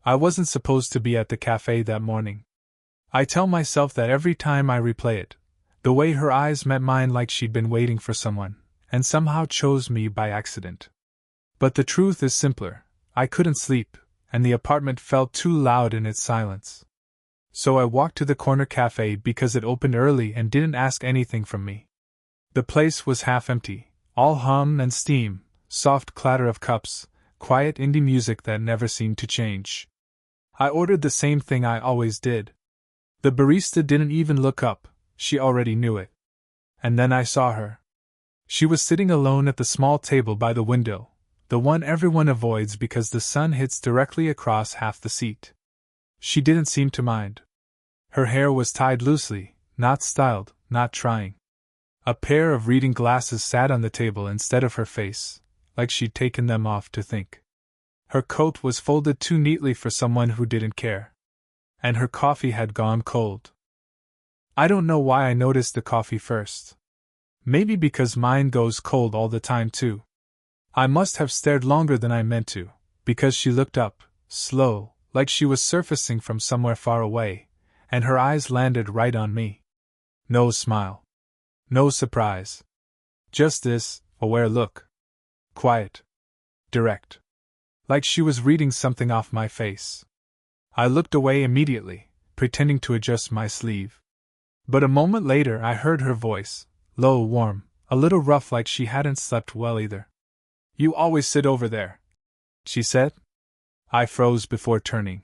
I wasn't supposed to be at the cafe that morning. I tell myself that every time I replay it, the way her eyes met mine like she'd been waiting for someone, and somehow chose me by accident. But the truth is simpler. I couldn't sleep, and the apartment felt too loud in its silence. So I walked to the corner cafe because it opened early and didn't ask anything from me. The place was half empty, all hum and steam, soft clatter of cups, quiet indie music that never seemed to change. I ordered the same thing I always did. The barista didn't even look up, she already knew it. And then I saw her. She was sitting alone at the small table by the window, the one everyone avoids because the sun hits directly across half the seat. She didn't seem to mind. Her hair was tied loosely, not styled, not trying. A pair of reading glasses sat on the table instead of her face, like she'd taken them off to think. Her coat was folded too neatly for someone who didn't care. And her coffee had gone cold. I don't know why I noticed the coffee first. Maybe because mine goes cold all the time too. I must have stared longer than I meant to, because she looked up, slow, like she was surfacing from somewhere far away, and her eyes landed right on me. No smile. No surprise. Just this aware look. Quiet. Direct. Like she was reading something off my face. I looked away immediately, pretending to adjust my sleeve. But a moment later I heard her voice, low, warm, a little rough like she hadn't slept well either. "You always sit over there," she said. I froze before turning.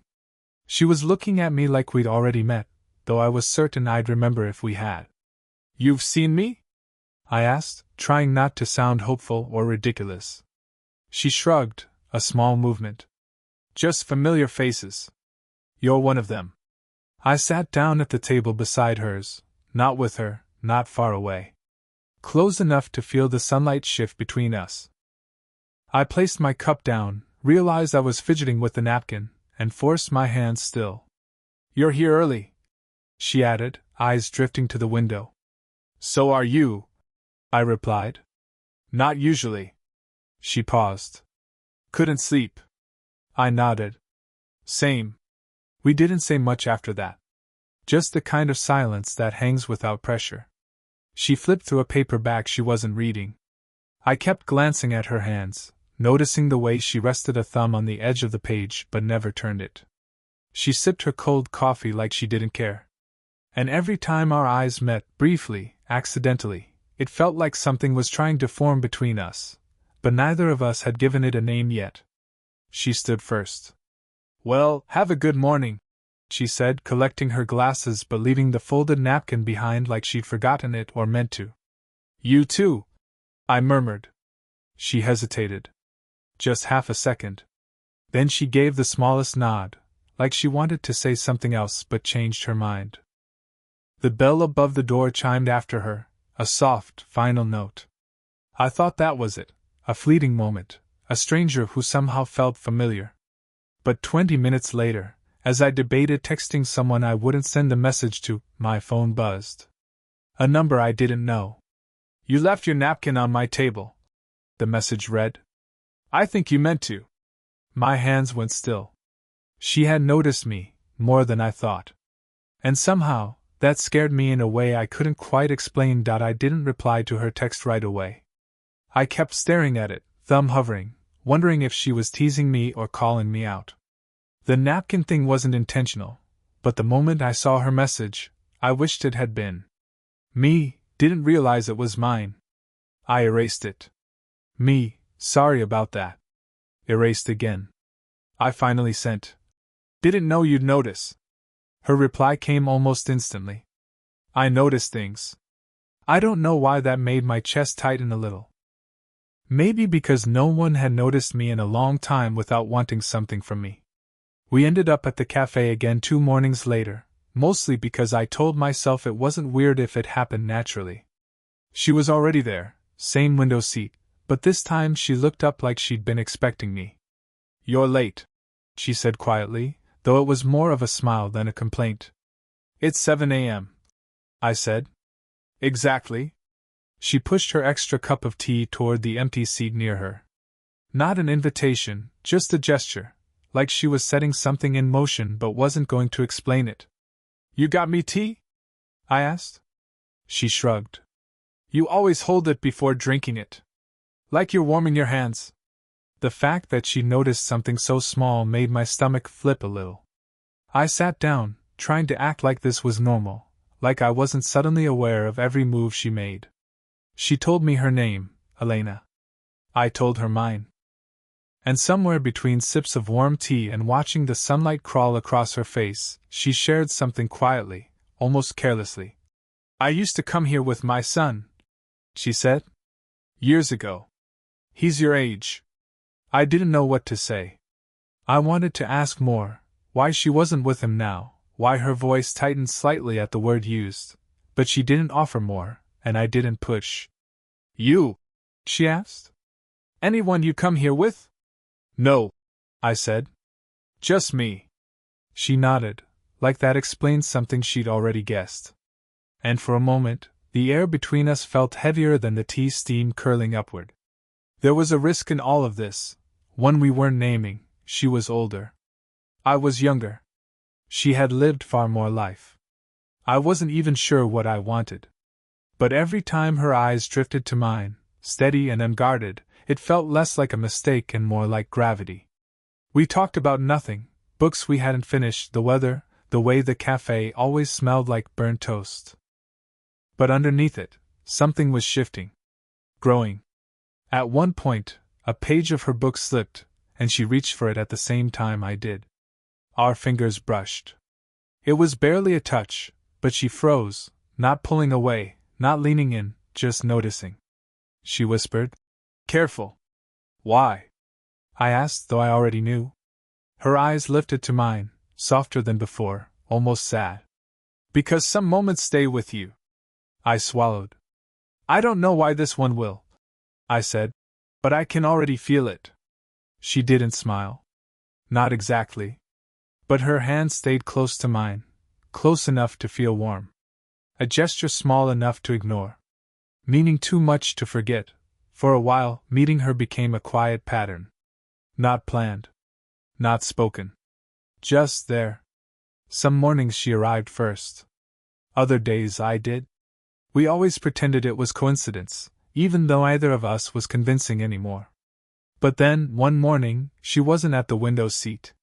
She was looking at me like we'd already met, though I was certain I'd remember if we had. "You've seen me?" I asked, trying not to sound hopeful or ridiculous. She shrugged, a small movement. "Just familiar faces. You're one of them." I sat down at the table beside hers, not with her, not far away. Close enough to feel the sunlight shift between us. I placed my cup down, realized I was fidgeting with the napkin, and forced my hands still. "You're here early," she added, eyes drifting to the window. "So are you," I replied. "Not usually." She paused. "Couldn't sleep." I nodded. "Same." We didn't say much after that. Just the kind of silence that hangs without pressure. She flipped through a paperback she wasn't reading. I kept glancing at her hands, noticing the way she rested a thumb on the edge of the page but never turned it. She sipped her cold coffee like she didn't care. And every time our eyes met, briefly, accidentally, it felt like something was trying to form between us, but neither of us had given it a name yet. She stood first. "Well, have a good morning," she said, collecting her glasses but leaving the folded napkin behind like she'd forgotten it or meant to. "You too," I murmured. She hesitated. Just half a second. Then she gave the smallest nod, like she wanted to say something else but changed her mind. The bell above the door chimed after her, a soft, final note. I thought that was it, a fleeting moment, a stranger who somehow felt familiar. But 20 minutes later, as I debated texting someone I wouldn't send the message to, my phone buzzed. A number I didn't know. "You left your napkin on my table," the message read. "I think you meant to." My hands went still. She had noticed me, more than I thought. And somehow, that scared me in a way I couldn't quite explain. I didn't reply to her text right away. I kept staring at it, thumb hovering, wondering if she was teasing me or calling me out. The napkin thing wasn't intentional, but the moment I saw her message, I wished it had been. "Me, didn't realize it was mine." I erased it. "Me, sorry about that." Erased again. I finally sent. "Didn't know you'd notice." Her reply came almost instantly. "I notice things." I don't know why that made my chest tighten a little. Maybe because no one had noticed me in a long time without wanting something from me. We ended up at the cafe again 2 mornings later, mostly because I told myself it wasn't weird if it happened naturally. She was already there, same window seat, but this time she looked up like she'd been expecting me. "You're late," she said quietly, though it was more of a smile than a complaint. "It's 7 a.m., I said. "Exactly." She pushed her extra cup of tea toward the empty seat near her. Not an invitation, just a gesture, like she was setting something in motion but wasn't going to explain it. You got me tea? I asked. She shrugged. You always hold it before drinking it. Like you're warming your hands. The fact that she noticed something so small made my stomach flip a little. I sat down, trying to act like this was normal, like I wasn't suddenly aware of every move she made. She told me her name, Elena. I told her mine. And somewhere between sips of warm tea and watching the sunlight crawl across her face, she shared something quietly, almost carelessly. I used to come here with my son, she said. Years ago. He's your age. I didn't know what to say. I wanted to ask more, why she wasn't with him now, why her voice tightened slightly at the word used, but she didn't offer more, and I didn't push. You? She asked. Anyone you come here with? No, I said. Just me. She nodded, like that explained something she'd already guessed. And for a moment, the air between us felt heavier than the tea steam curling upward. There was a risk in all of this, one we weren't naming. She was older. I was younger. She had lived far more life. I wasn't even sure what I wanted. But every time her eyes drifted to mine, steady and unguarded, it felt less like a mistake and more like gravity. We talked about nothing, books we hadn't finished, the weather, the way the cafe always smelled like burnt toast. But underneath it, something was shifting. Growing. At one point, a page of her book slipped, and she reached for it at the same time I did. Our fingers brushed. It was barely a touch, but she froze, not pulling away, not leaning in, just noticing. She whispered, Careful. Why? I asked, though I already knew. Her eyes lifted to mine, softer than before, almost sad. Because some moments stay with you. I swallowed. I don't know why this one will, I said, but I can already feel it. She didn't smile. Not exactly. But her hand stayed close to mine, close enough to feel warm. A gesture small enough to ignore. Meaning too much to forget. For a while, meeting her became a quiet pattern. Not planned. Not spoken. Just there. Some mornings she arrived first. Other days I did. We always pretended it was coincidence, even though either of us was convincing anymore. But then, one morning, she wasn't at the window seat.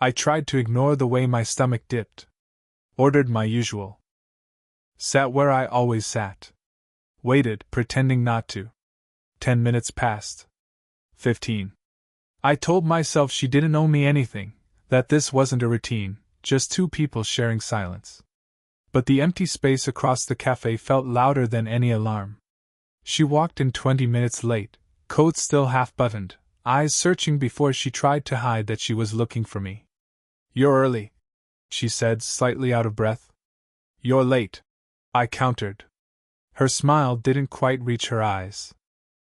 I tried to ignore the way my stomach dipped. Ordered my usual. Sat where I always sat. Waited, pretending not to. 10 minutes passed. 15. I told myself she didn't owe me anything, that this wasn't a routine, just two people sharing silence. But the empty space across the cafe felt louder than any alarm. She walked in 20 minutes late, coat still half-buttoned, eyes searching before she tried to hide that she was looking for me. You're early, she said, slightly out of breath. You're late, I countered. Her smile didn't quite reach her eyes.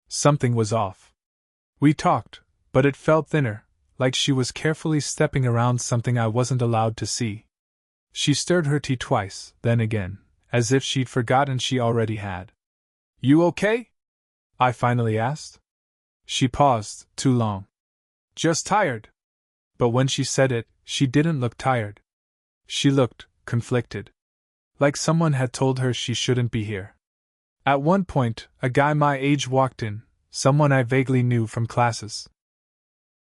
Something was off. We talked, but it felt thinner, like she was carefully stepping around something I wasn't allowed to see. She stirred her tea twice, then again, as if she'd forgotten she already had. You okay? I finally asked. She paused, too long. Just tired. But when she said it, she didn't look tired. She looked conflicted. Like someone had told her she shouldn't be here. At one point, a guy my age walked in, someone I vaguely knew from classes.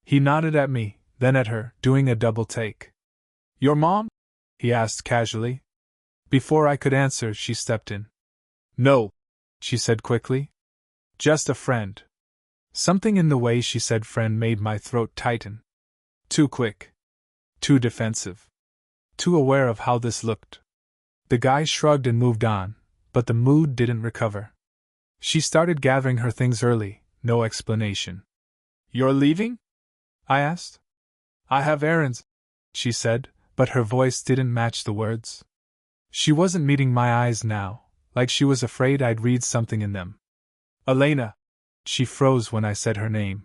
He nodded at me, then at her, doing a double take. Your mom? He asked casually. Before I could answer, she stepped in. No, she said quickly. Just a friend. Something in the way she said friend made my throat tighten. Too quick. Too defensive. Too aware of how this looked. The guy shrugged and moved on, but the mood didn't recover. She started gathering her things early, no explanation. You're leaving? I asked. I have errands, she said, but her voice didn't match the words. She wasn't meeting my eyes now, like she was afraid I'd read something in them. Elena. She froze when I said her name.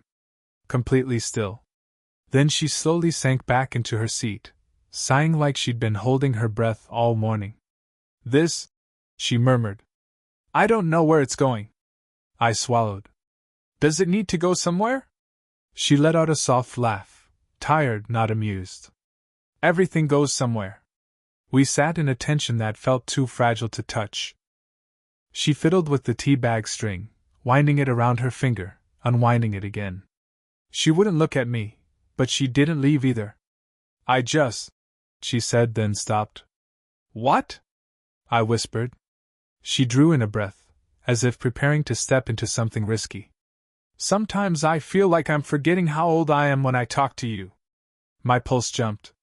Completely still. Then she slowly sank back into her seat, sighing like she'd been holding her breath all morning. This, she murmured. I don't know where it's going. I swallowed. Does it need to go somewhere? She let out a soft laugh, tired, not amused. Everything goes somewhere. We sat in a tension that felt too fragile to touch. She fiddled with the tea bag string, winding it around her finger, unwinding it again. She wouldn't look at me, but she didn't leave either. I just, she said, then stopped. What? I whispered. She drew in a breath, as if preparing to step into something risky. Sometimes I feel like I'm forgetting how old I am when I talk to you. My pulse jumped.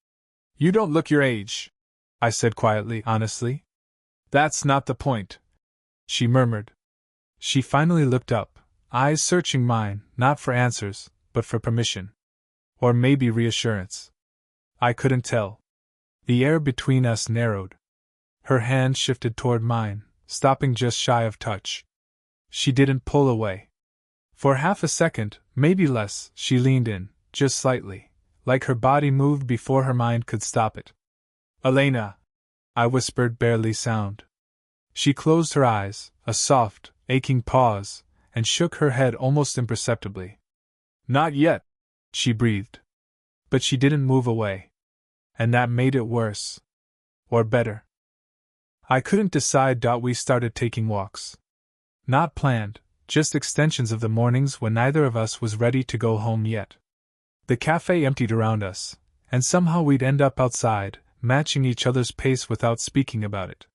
You don't look your age, I said quietly, honestly. That's not the point, she murmured. She finally looked up, eyes searching mine, not for answers, but for permission. Or maybe reassurance. I couldn't tell. The air between us narrowed. Her hand shifted toward mine, stopping just shy of touch. She didn't pull away. For half a second, maybe less, she leaned in, just slightly, like her body moved before her mind could stop it. Elena, I whispered, barely sound. She closed her eyes, a soft, aching pause, and shook her head almost imperceptibly. Not yet, she breathed. But she didn't move away. And that made it worse. Or better. I couldn't decide. We started taking walks. Not planned, just extensions of the mornings when neither of us was ready to go home yet. The cafe emptied around us, and somehow we'd end up outside, matching each other's pace without speaking about it.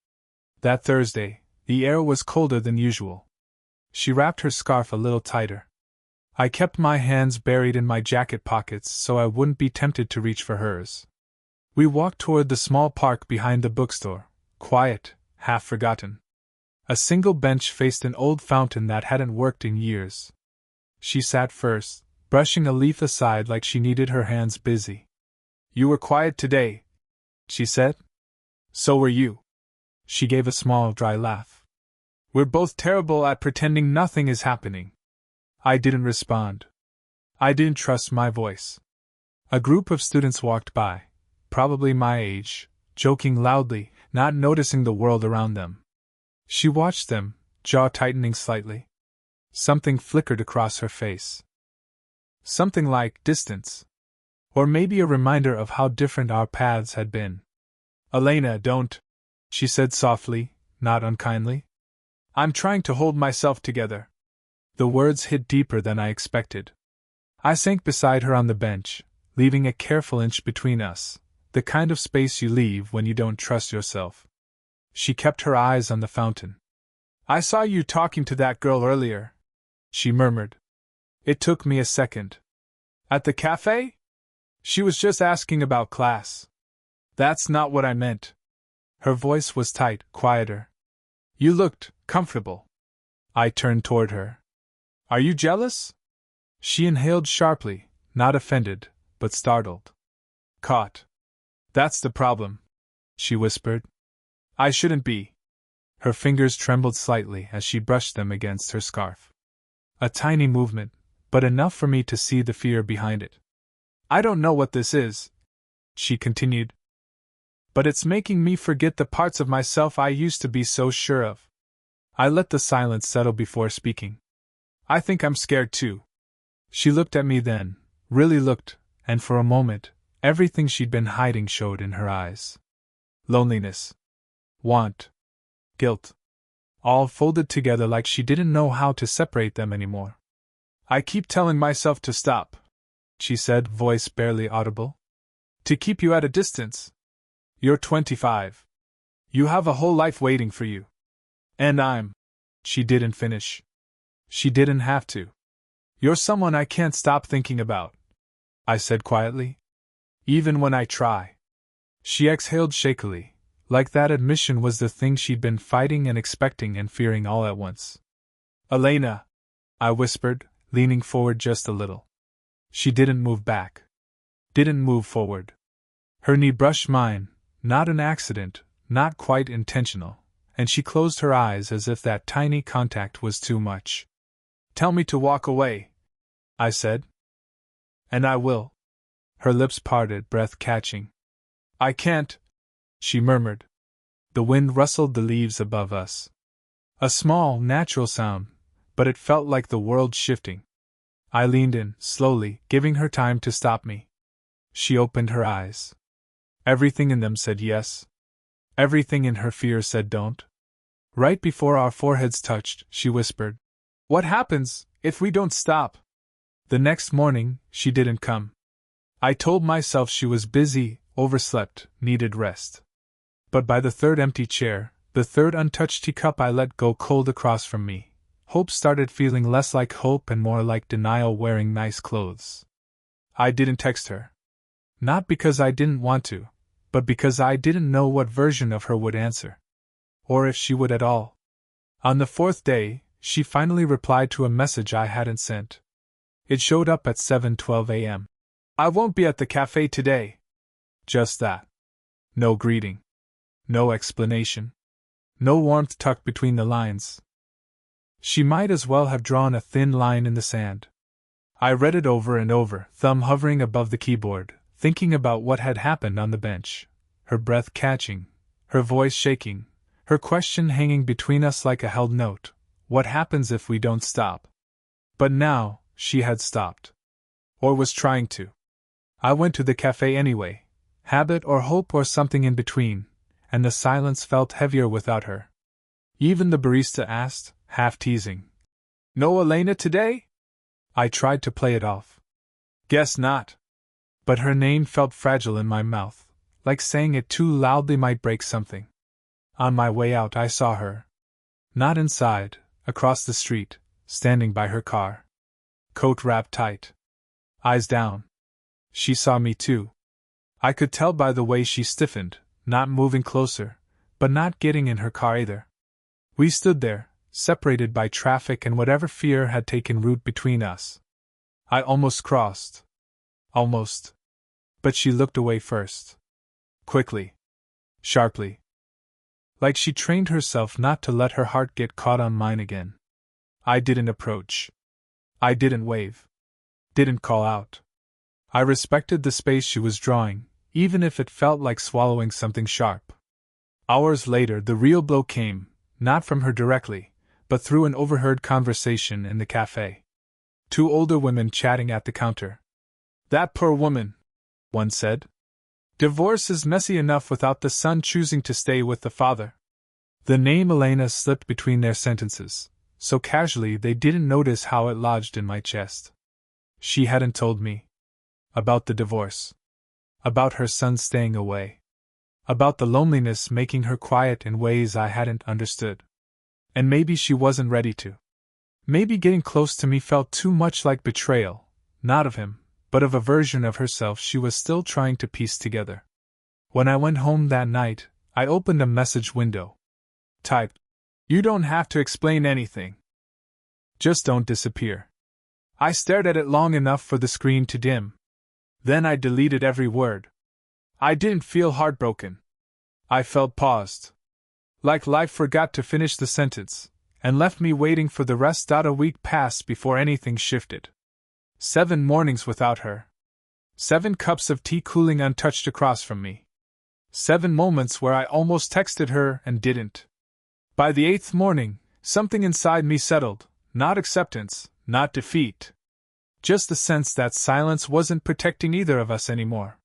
That Thursday, the air was colder than usual. She wrapped her scarf a little tighter. I kept my hands buried in my jacket pockets so I wouldn't be tempted to reach for hers. We walked toward the small park behind the bookstore, quiet, half forgotten. A single bench faced an old fountain that hadn't worked in years. She sat first, brushing a leaf aside like she needed her hands busy. You were quiet today, she said. So were you. She gave a small, dry laugh. We're both terrible at pretending nothing is happening. I didn't respond. I didn't trust my voice. A group of students walked by, probably my age, joking loudly, not noticing the world around them. She watched them, jaw tightening slightly. Something flickered across her face. Something like distance. Or maybe a reminder of how different our paths had been. Elena, don't, she said softly, not unkindly. I'm trying to hold myself together. The words hit deeper than I expected. I sank beside her on the bench, leaving a careful inch between us, the kind of space you leave when you don't trust yourself. She kept her eyes on the fountain. I saw you talking to that girl earlier, she murmured. It took me a second. At the cafe? She was just asking about class. That's not what I meant. Her voice was tight, quieter. You looked comfortable. I turned toward her. Are you jealous? She inhaled sharply, not offended, but startled. Caught. That's the problem, she whispered. I shouldn't be. Her fingers trembled slightly as she brushed them against her scarf. A tiny movement, but enough for me to see the fear behind it. I don't know what this is, she continued. But it's making me forget the parts of myself I used to be so sure of. I let the silence settle before speaking. I think I'm scared too. She looked at me then, really looked, and for a moment, everything she'd been hiding showed in her eyes. Loneliness. Want. Guilt. All folded together like she didn't know how to separate them anymore. I keep telling myself to stop, she said, voice barely audible. To keep you at a distance. You're 25. You have a whole life waiting for you. And I'm. She didn't finish. She didn't have to. You're someone I can't stop thinking about, I said quietly. Even when I try. She exhaled shakily, like that admission was the thing she'd been fighting and expecting and fearing all at once. Elena, I whispered, leaning forward just a little. She didn't move back. Didn't move forward. Her knee brushed mine, not an accident, not quite intentional, and she closed her eyes as if that tiny contact was too much. Tell me to walk away, I said. And I will. Her lips parted, breath catching. I can't, she murmured. The wind rustled the leaves above us. A small, natural sound, but it felt like the world shifting. I leaned in, slowly, giving her time to stop me. She opened her eyes. Everything in them said yes. Everything in her fear said don't. Right before our foreheads touched, she whispered, "What happens if we don't stop?" The next morning, she didn't come. I told myself she was busy, overslept, needed rest. But by the third empty chair, the third untouched teacup I let go cold across from me, hope started feeling less like hope and more like denial wearing nice clothes. I didn't text her. Not because I didn't want to, but because I didn't know what version of her would answer. Or if she would at all. On the fourth day, she finally replied to a message I hadn't sent. It showed up at 7:12 a.m. "I won't be at the cafe today." Just that. No greeting. No explanation. No warmth tucked between the lines. She might as well have drawn a thin line in the sand. I read it over and over, thumb hovering above the keyboard, thinking about what had happened on the bench, her breath catching, her voice shaking, her question hanging between us like a held note: what happens if we don't stop? But now, she had stopped. Or was trying to. I went to the cafe anyway, habit or hope or something in between, and the silence felt heavier without her. Even the barista asked, half teasing, "No Elena today?" I tried to play it off. "Guess not." But her name felt fragile in my mouth, like saying it too loudly might break something. On my way out, I saw her. Not inside, across the street, standing by her car. Coat wrapped tight. Eyes down. She saw me too. I could tell by the way she stiffened, not moving closer, but not getting in her car either. We stood there, separated by traffic and whatever fear had taken root between us. I almost crossed. Almost. But she looked away first. Quickly. Sharply. Like she trained herself not to let her heart get caught on mine again. I didn't approach. I didn't wave. Didn't call out. I respected the space she was drawing, even if it felt like swallowing something sharp. Hours later, the real blow came, not from her directly, but through an overheard conversation in the cafe. Two older women chatting at the counter. "That poor woman," one said. "Divorce is messy enough without the son choosing to stay with the father." The name Elena slipped between their sentences, so casually they didn't notice how it lodged in my chest. She hadn't told me. About the divorce. About her son staying away. About the loneliness making her quiet in ways I hadn't understood. And maybe she wasn't ready to. Maybe getting close to me felt too much like betrayal, not of him, but of a version of herself she was still trying to piece together. When I went home that night, I opened a message window. Typed, "You don't have to explain anything. Just don't disappear." I stared at it long enough for the screen to dim. Then I deleted every word. I didn't feel heartbroken. I felt paused. Like life forgot to finish the sentence, and left me waiting for the rest. A week passed before anything shifted. 7 mornings without her. 7 cups of tea cooling untouched across from me. 7 moments where I almost texted her and didn't. By the 8th morning, something inside me settled, not acceptance, not defeat. Just the sense that silence wasn't protecting either of us anymore.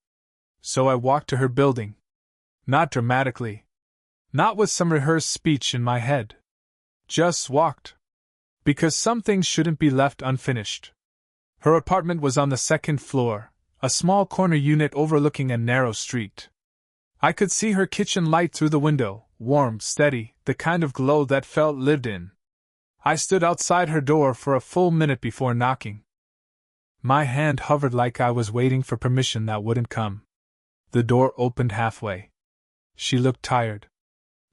So I walked to her building. Not dramatically. Not with some rehearsed speech in my head. Just walked. Because some things shouldn't be left unfinished. Her apartment was on the 2nd floor, a small corner unit overlooking a narrow street. I could see her kitchen light through the window, warm, steady, the kind of glow that felt lived in. I stood outside her door for a full minute before knocking. My hand hovered like I was waiting for permission that wouldn't come. The door opened halfway. She looked tired.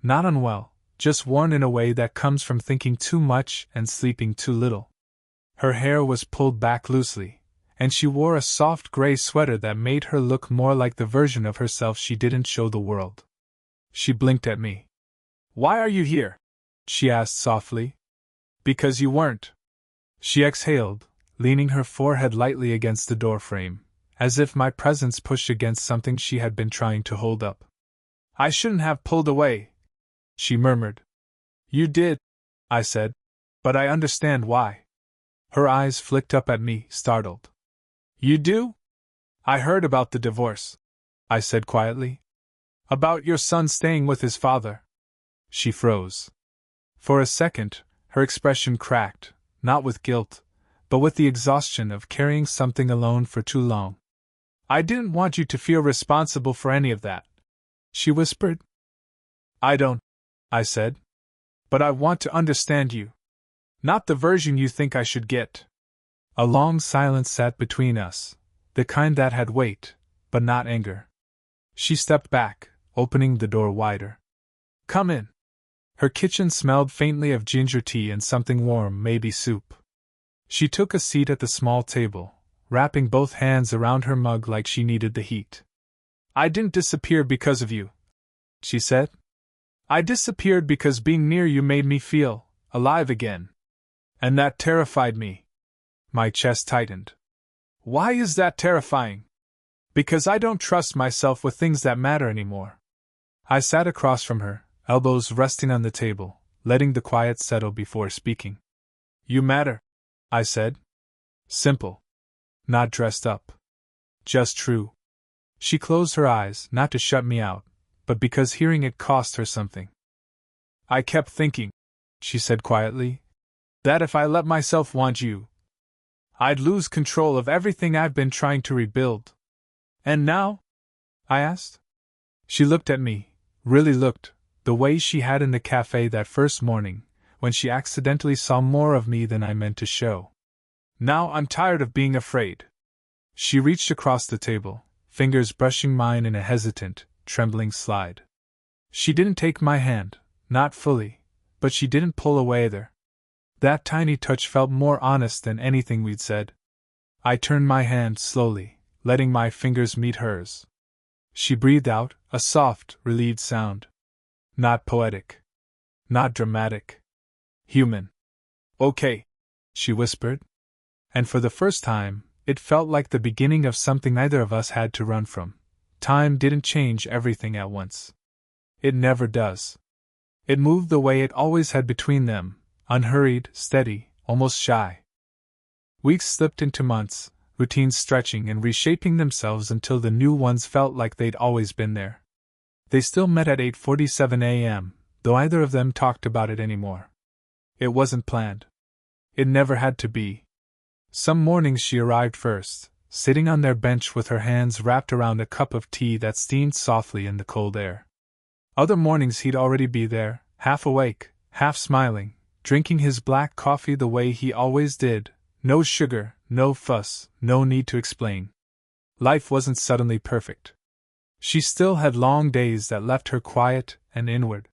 Not unwell, just worn in a way that comes from thinking too much and sleeping too little. Her hair was pulled back loosely, and she wore a soft gray sweater that made her look more like the version of herself she didn't show the world. She blinked at me. "Why are you here?" she asked softly. "Because you weren't." She exhaled, leaning her forehead lightly against the doorframe, as if my presence pushed against something she had been trying to hold up. "I shouldn't have pulled away," she murmured. "You did," I said, "but I understand why." Her eyes flicked up at me, startled. "You do?" I heard about the divorce, I said quietly. About your son staying with his father. She froze. For a second, her expression cracked, not with guilt, but with the exhaustion of carrying something alone for too long. I didn't want you to feel responsible for any of that, she whispered. I don't, I said. But I want to understand you. Not the version you think I should get. A long silence sat between us, the kind that had weight, but not anger. She stepped back, opening the door wider. Come in. Her kitchen smelled faintly of ginger tea and something warm, maybe soup. She took a seat at the small table, wrapping both hands around her mug like she needed the heat. I didn't disappear because of you, she said. I disappeared because being near you made me feel alive again. And that terrified me. My chest tightened. Why is that terrifying? Because I don't trust myself with things that matter anymore. I sat across from her, elbows resting on the table, letting the quiet settle before speaking. You matter, I said. Simple. Not dressed up. Just true. She closed her eyes, not to shut me out, but because hearing it cost her something. I kept thinking, she said quietly, that if I let myself want you, I'd lose control of everything I've been trying to rebuild. And now? I asked. She looked at me, really looked, the way she had in the cafe that first morning, when she accidentally saw more of me than I meant to show. Now I'm tired of being afraid. She reached across the table, fingers brushing mine in a hesitant, trembling slide. She didn't take my hand, not fully, but she didn't pull away either. That tiny touch felt more honest than anything we'd said. I turned my hand slowly, letting my fingers meet hers. She breathed out, a soft, relieved sound. Not poetic. Not dramatic. Human. Okay, she whispered. And for the first time, it felt like the beginning of something neither of us had to run from. Time didn't change everything at once. It never does. It moved the way it always had between them, unhurried, steady, almost shy. Weeks slipped into months, routines stretching and reshaping themselves until the new ones felt like they'd always been there. They still met at 8:47 a.m., though either of them talked about it anymore. It wasn't planned. It never had to be. Some mornings she arrived first, sitting on their bench with her hands wrapped around a cup of tea that steamed softly in the cold air. Other mornings he'd already be there, half awake, half smiling, drinking his black coffee the way he always did, no sugar, no fuss, no need to explain. Life wasn't suddenly perfect. She still had long days that left her quiet and inward.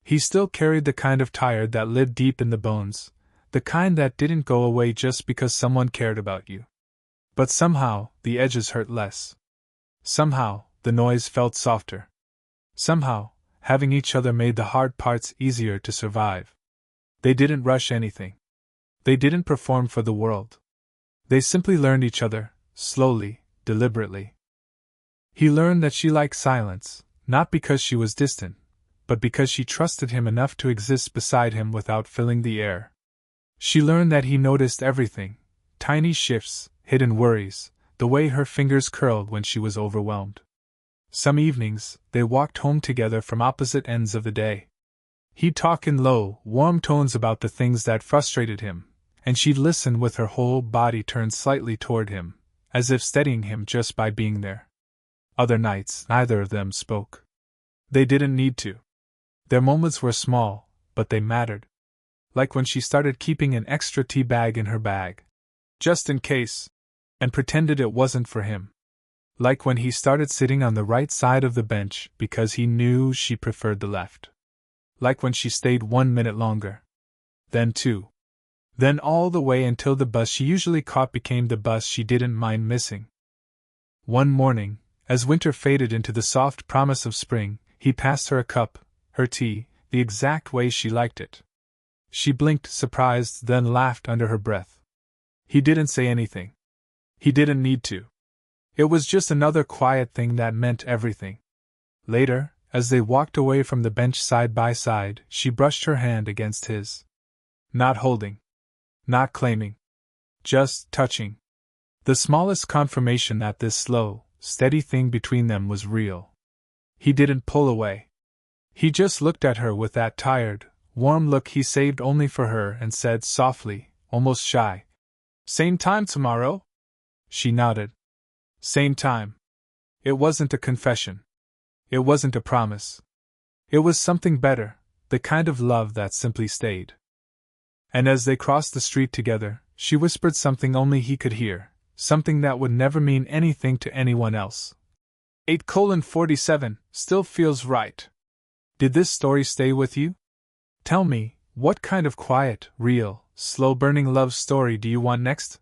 He still carried the kind of tired that lived deep in the bones, the kind that didn't go away just because someone cared about you. But somehow, the edges hurt less. Somehow, the noise felt softer. Somehow, having each other made the hard parts easier to survive. They didn't rush anything. They didn't perform for the world. They simply learned each other, slowly, deliberately. He learned that she liked silence, not because she was distant, but because she trusted him enough to exist beside him without filling the air. She learned that he noticed everything, tiny shifts, hidden worries, the way her fingers curled when she was overwhelmed. Some evenings, they walked home together from opposite ends of the day. He'd talk in low, warm tones about the things that frustrated him, and she'd listen with her whole body turned slightly toward him, as if steadying him just by being there. Other nights, neither of them spoke. They didn't need to. Their moments were small, but they mattered. Like when she started keeping an extra tea bag in her bag, just in case, and pretended it wasn't for him. Like when he started sitting on the right side of the bench because he knew she preferred the left. Like when she stayed 1 minute longer. Then 2. Then all the way until the bus she usually caught became the bus she didn't mind missing. One morning, as winter faded into the soft promise of spring, he passed her a cup, her tea, the exact way she liked it. She blinked, surprised, then laughed under her breath. He didn't say anything. He didn't need to. It was just another quiet thing that meant everything. Later, as they walked away from the bench side by side, she brushed her hand against his. Not holding. Not claiming. Just touching. The smallest confirmation that this slow, steady thing between them was real. He didn't pull away. He just looked at her with that tired, warm look he saved only for her and said softly, almost shy, "Same time tomorrow?" She nodded. Same time. It wasn't a confession. It wasn't a promise. It was something better, the kind of love that simply stayed. And as they crossed the street together, she whispered something only he could hear, something that would never mean anything to anyone else. 8:47 still feels right. Did this story stay with you? Tell me, what kind of quiet, real, slow-burning love story do you want next?